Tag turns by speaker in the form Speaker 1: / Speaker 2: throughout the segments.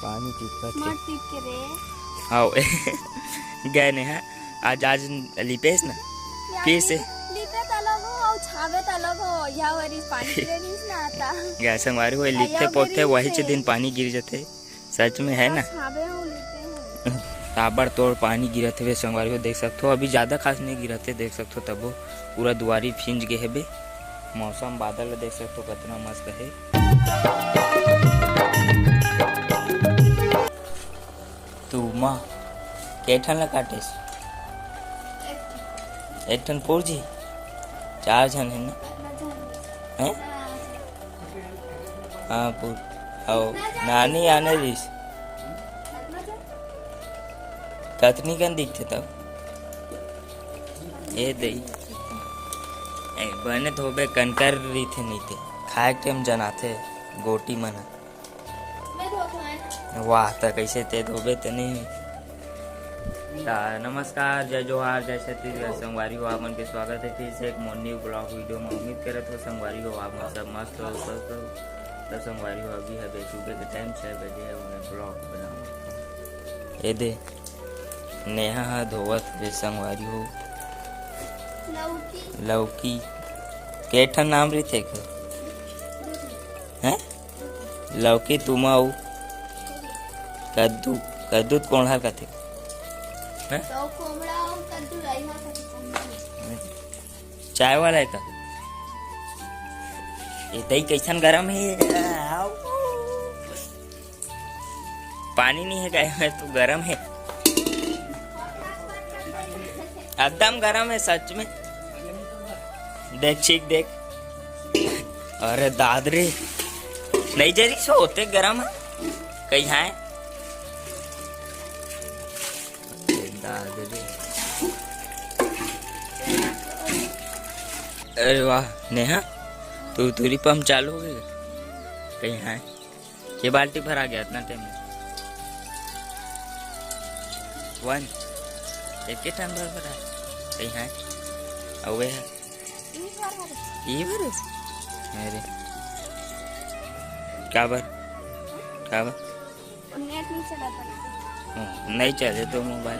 Speaker 1: पानी टिपत
Speaker 2: मत टिप के रे
Speaker 1: आओ गए ने है आज लिपेस ना फिर से
Speaker 2: लिपे तलग हो और छावे तलग हो या वरी पानी गिरे नहीं ना आता
Speaker 1: गैस संगवारी हो लिपते पोते वही च दिन पानी गिर जाते सच में है ना
Speaker 2: छावे हो लिपे हो
Speaker 1: ताबड़ तोड़ पानी गिरत हुए संगवारी हो देख सकते हो अभी ज्यादा खास नहीं गिरते देख सकते हो तब पूरा दुआरी फिंज गए है बे मौसम बादल देख सकते हो कितना मस्त है। तू माँ केठन ला काटे एक टन पोर जी 4 जन है ना हैं हाँ पूर आओ नानी आने दिस कतनी कन दिखते तब ये दई बने धोबे कनकर रही थे नहीं थे खाए टाइम जनाते गोटी मना वाह तो कैसे ते धोबे तो नहीं। नमस्कार जय जोहार जय छत्तीसगढ़ संगवारी हो आपन के स्वागत है फिर से एक मॉर्निंग ब्लॉग वीडियो में उम्मीद करत हो संगवारी हो आप सब मस्त हो स्वस्थ हो तो संगवारी हो अभी है सुबह के टाइम 6 बजे है उन्हें ब्लॉग बनाओ ये दे नेहा धोवत वे संगवारी हो लौकी केठन नाम रही थे हैं लौकी तुम आओ कद्दू कद्दू कौन हर कथे चाय वाला है का ये दही कैसन गरम है पानी नहीं है गाय तो गरम है एकदम गरम है सच में देख चीक देख अरे दादरे नहीं जरी सो होते गरम है कहीं है दादरे अरे वाह नेहा तू तुरी पंप चालू हो गई कहीं है ये बाल्टी भरा गया इतना टाइम में 1 एक टाइम भरा कहीं है अवे है ये भरे मेरे क्या बार
Speaker 2: नेट नहीं चला
Speaker 1: नहीं चले तो मोबाइल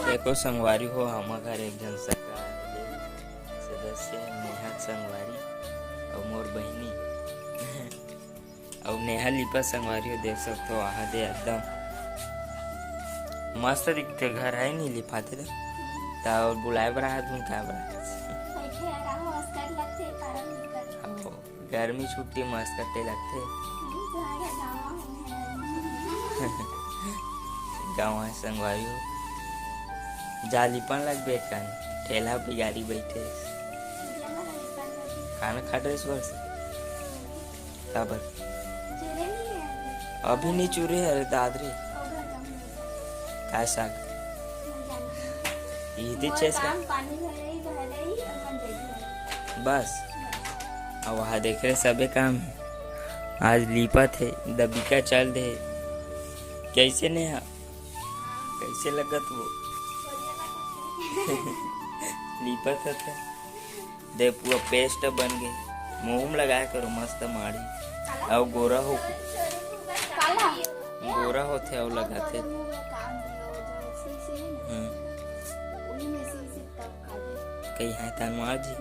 Speaker 1: देखो संगवारी हो हम घर एक जन सरकार सदस्य नेहा संगवारी और मोर बहनी और नेहा लिपा संगवारी हो देख सकते हो वहाँ दे एकदम मस्त दिखते घर है नहीं लिपाते तो बुलाए बरा तुम क्या बरा गर्मी छुट्टी मस्त करते लगते गाँव है संगवारी हो जालीपन लग बेटन ठेला पे गाड़ी बैठे खाना खा रहे इस वर्ष ताबर अभी नहीं चूरे अरे दादरे का साग ये चेस का बस अब वहाँ देख रहे सबे काम है आज लीपा थे दबिका चल दे कैसे नहीं कैसे लगत वो लीपा था दे पूरा पेस्ट बन गए मुंह में लगाया करो मस्त माड़ी और गोरा होते और लगाते कहीं है तनवार जी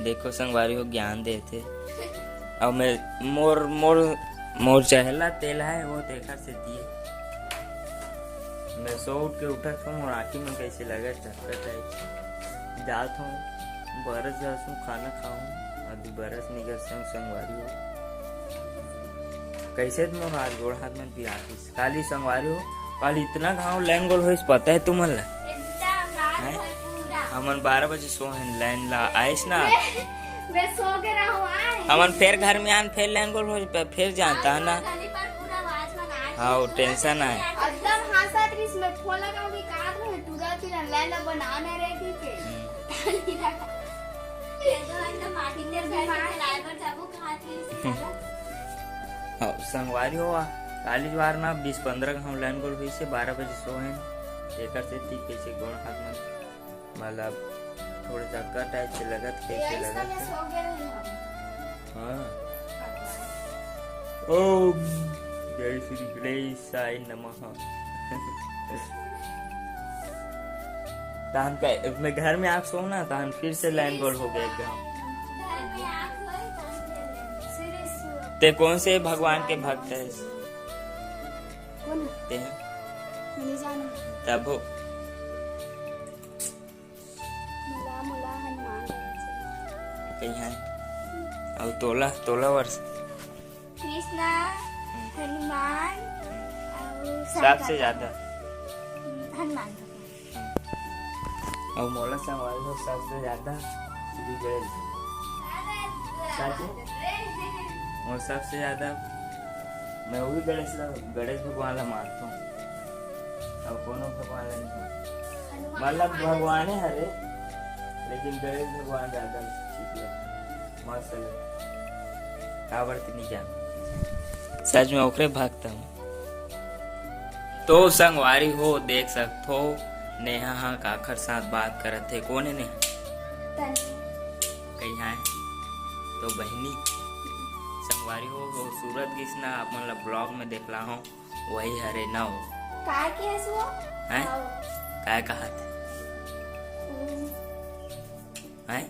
Speaker 1: देखो संगवारी हो ज्ञान देते और मैं मोर चहला तेला है वो देखा से दिए मैं सो उठ के उठा था और आँखी में कैसे लगा चक्कर जात हूँ बरस जाऊँ खाना खाऊं अभी बरस निकल संगवारी हो कैसे तुम हाथ गोड़ हाथ में भी आती खाली संगवारी हो कल इतना घाव लाइन गोल हो पता है तुम्हें हमन 12 बजे सो हैं लाइन ला आइस ना
Speaker 2: मैं सो के रहूं
Speaker 1: हमन फिर घर में आन फिर लाइन गोल हो फिर जानता है ना हाँ टेंशन है
Speaker 2: एकदम हासा त्रिस में फोन लगाऊंगी काट रहे टूरा फिर लाइन बनाने रहेगी के
Speaker 1: हाँ संगवारी हो काली बार ना 20-15 हम लाइन गोल हुई से 12 बजे सो हैं एकर से ठीक कैसे गोड़ हाथ में मतलब थोड़ा चक्कर टाइप से लगत कैसे लगत हाँ ओम जय श्री गणेशाय नमः। तान का मैं घर में आप सो ना तान फिर से लाइन गोल हो गया एकदम। ते कौन से भगवान के भक्त है?
Speaker 2: कौन
Speaker 1: ते
Speaker 2: नहीं जाना
Speaker 1: तब हो
Speaker 2: मला मला हनुमान
Speaker 1: कहीं है और तोला वर्ष
Speaker 2: कृष्णा हनुमान और
Speaker 1: सबसे ज्यादा
Speaker 2: हनुमान
Speaker 1: और मोला संगवारी हो सबसे ज्यादा श्री गणेश और सबसे ज्यादा मैं वही गणेश भगवान ला मानता हूँ और कोनो भगवान ला नहीं। मतलब भगवान है हरे लेकिन गणेश भगवान ज्यादा ठीक है मस्त है कावड़ती नहीं जान सच में ओकरे भागता हूँ। तो संगवारी हो देख सकते हो नेहा हाँ काखर साथ बात करत थे कौन है नेहा कहीं है तो बहनी संगवारी हो सूरत किसना अपन ला ब्लॉग में देखला हो वही हरे ना हो
Speaker 2: काय के है सो
Speaker 1: हैं काय कहा थे हैं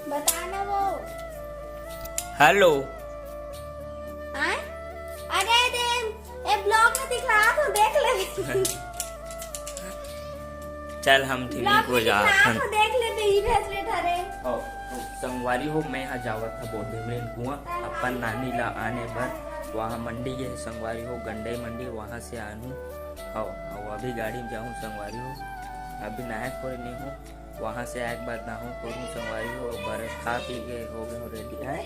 Speaker 2: बताना वो
Speaker 1: हेलो
Speaker 2: हैं अरे दे ये ब्लॉग में दिख रहा तो देख ले
Speaker 1: चल हम ठीक हो जा
Speaker 2: तो देख ले दे ही भेज ठहरे
Speaker 1: संगवारी हो मैं यहाँ जावत था बोधेमरेन कुआं अपन नानी ला आने पर वहाँ मंडी है संगवारी हो गंडई मंडी वहाँ से आनू और अभी गाड़ी में जाऊँ संगवारी हो अभी नायक कोई नहीं हो वहाँ से एक बार ना हो करूँ संगवारी हो बरस खा पी के हो गए हो रेडी है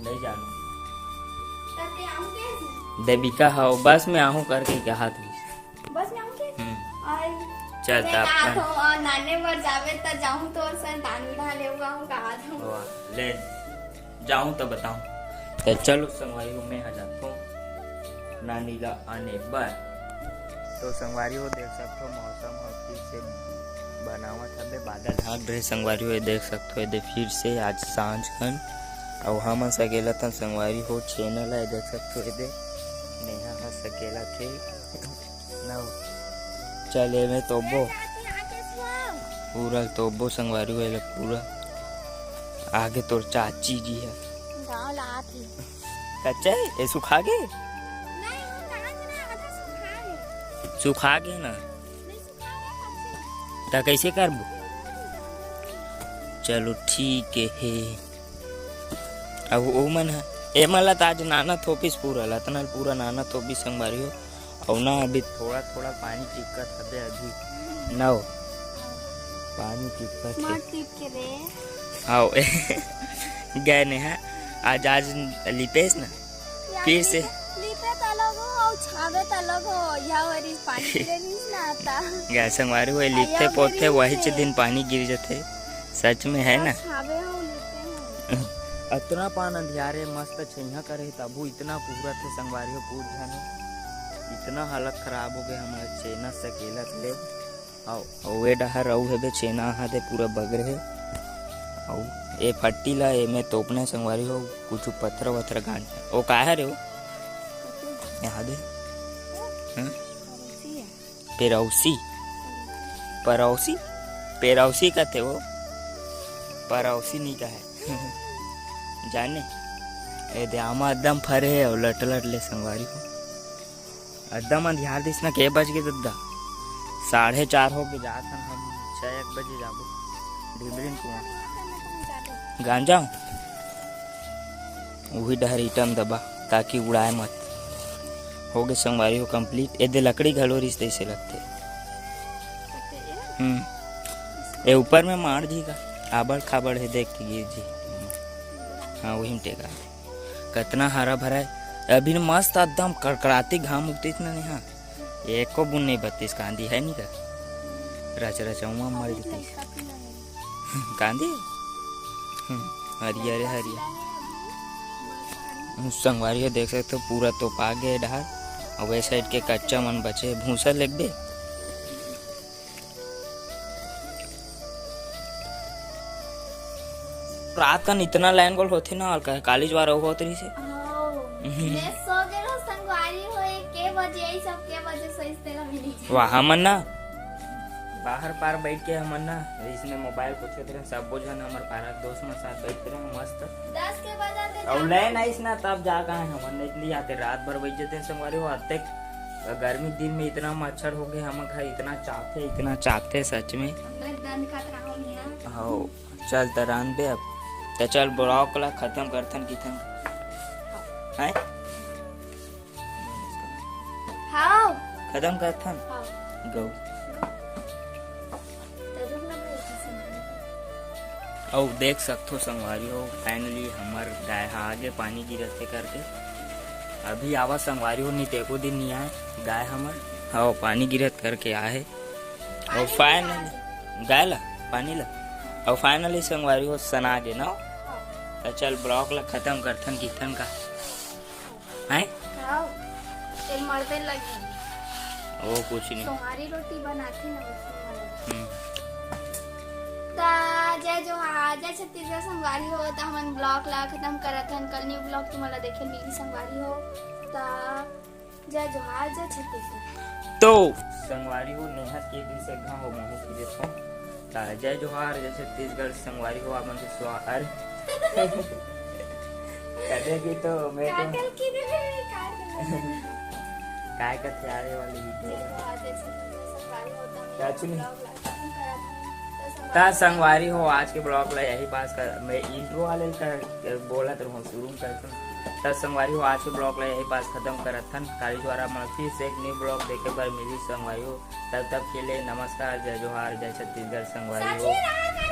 Speaker 1: नहीं जानू देविका हो बस में आहू करके क्या हाथ
Speaker 2: बस में आऊँ
Speaker 1: चल तब
Speaker 2: और नाने मर जावे त जाऊं तो और सन तान उठा लेऊंगा हूं कहा था
Speaker 1: ले जाऊं तो बताऊं तो चलो संगवारी हो मैं आ जाता हूँ नानी का आने पर तो संगवारी हो देख सकते हो मौसम हो फिर से बनावा था बे बादल ढाक रहे संगवारी हो देख सकते हो फिर से आज सांझ खन और हम सकेला था संगवारी हो चैनल है देख सकते हो दे नेहा सकेला थे ना चले में तोबो पूरा तोबो संगवारी हुए पूरा आगे तोर चाची जी है कच्चा है ये सुखा गए सुखा गए ना तो कैसे करबो चलो ठीक है अब वो मन है ए मला ताज नाना थोपिस पूरा लतनल पूरा नाना थोपिस संगवारी हो और ना अभी थोड़ा थोड़ा पानी टिकट है अभी ना हो पानी टिकट आओ गए ने है आज लिपेस ना फिर से
Speaker 2: लिपे अलग हो और छावे अलग हो या वरी पानी गिरनी ना आता
Speaker 1: गैस हमारे वो लिपते पोते वही दिन पानी गिर जाते सच में है ना
Speaker 2: छावे हो लिपते हो
Speaker 1: इतना पान अंधियारे मस्त छैया करे तबू इतना पूरा थे संगवारी हो पूछ जाने इतना हालत खराब हो गया हमारा चेना सकेला ले आओ वे डहर रहू है बे चेना हाथे पूरा बग रहे आओ ए फट्टी ला ए में तोपना संगवारी हो कुछ पत्थर वत्थर गांठ ओ का है रे हो यहाँ दे पेरौसी परौसी पेरौसी कहते हो परौसी नहीं का है जाने ए दे आमा एकदम फरे है और लट लट ले संगवारी को एकदम अंधियार दिस ना के बज के दद्दा 4:30 हो के जात हम 6-1 बजे जाबो ढिबरिन कुआं गांजा वही डहर इटम दबा ताकि उड़ाए मत हो गए संगवारी हो कंप्लीट ए दे लकड़ी घलो रिश्ते से लगते ए ऊपर में मार जी का आबड़ खाबड़ है देख के गिर जी हाँ वही टेका कितना हरा भरा है अभी मस्त एकदम कड़कड़ाती घाम उगती ना यहाँ एको बुन नहीं बत्तीस कांदी है नहीं का रच रचुआ मर जाती कांदी हरिया रे हरिया संगवारी हो देख सकते हो पूरा तो पा गए डहार और वे साइड के कच्चा मन बचे भूसा लग दे रात का इतना लाइन गोल होते ना कॉलेज वाला होत रही से
Speaker 2: मैं सो गए रहो संगवारी हो के बजे यही सब के बजे सोच देला मिली
Speaker 1: वाह हमन ना बाहर पार बैठ के हमन ना इसने मोबाइल पूछे थे सब जन हमार पारा दोस्त में साथ बैठते रहे मस्त
Speaker 2: 10 के बजे
Speaker 1: और लाइन आइस ना तब जा का है हमन निकली आते रात भर बैठ जाते संगवारी हो आते गर्मी दिन में इतना मच्छर हो गए हम घर इतना चाहते सच में
Speaker 2: दंड का रहा
Speaker 1: हो चल तरान बे अब तो चल ब्लॉग ला खत्म करथन किथन हैं
Speaker 2: हां
Speaker 1: खत्म करथन
Speaker 2: हां
Speaker 1: गो
Speaker 2: तो रुक ना
Speaker 1: और देख सकते संगवारी हो फाइनली हमार गाय आगे पानी गिरते करके अभी आवा संगवारी हो नहीं एको दिन नहीं आए गाय हमार हाँ पानी गिरत करके आए और फाइनली गाय ला पानी ला और फाइनली संगवारी हो सना गे ना तो चल ब्लॉग ला खत्म करथन किथन का हैं
Speaker 2: हां तेल मरते लगे
Speaker 1: ओ कुछ नहीं
Speaker 2: तुम्हारी रोटी बनाती ना
Speaker 1: हम्म,
Speaker 2: ता जय जोहार जय छत्तीसगढ़ संगवारी हो ता हमन ब्लॉग ला खत्म करत हन कल न्यू ब्लॉग तुम्हारा देखे मिली संगवारी हो ता जय जोहार जय छत्तीसगढ़
Speaker 1: तो संगवारी हो नेहत के दिन से घा हो मोहे की देखो ता जय जोहार जय छत्तीसगढ़ संगवारी हो आपन के स्वागत कहते कि तो मैं तो
Speaker 2: काटल की दे
Speaker 1: काय का तैयारी वाली वीडियो ता संगवारी हो आज के ब्लॉग ला यही पास कर मैं इंट्रो वाले का बोला तो हम शुरू करता ता संगवारी हो आज के ब्लॉग ला यही पास खत्म करथन काली द्वारा मन फिर से एक न्यू ब्लॉग देखे पर मिली संगवारी हो तब तक के लिए नमस्कार जय जोहार जय छत्तीसगढ़ संगवारी हो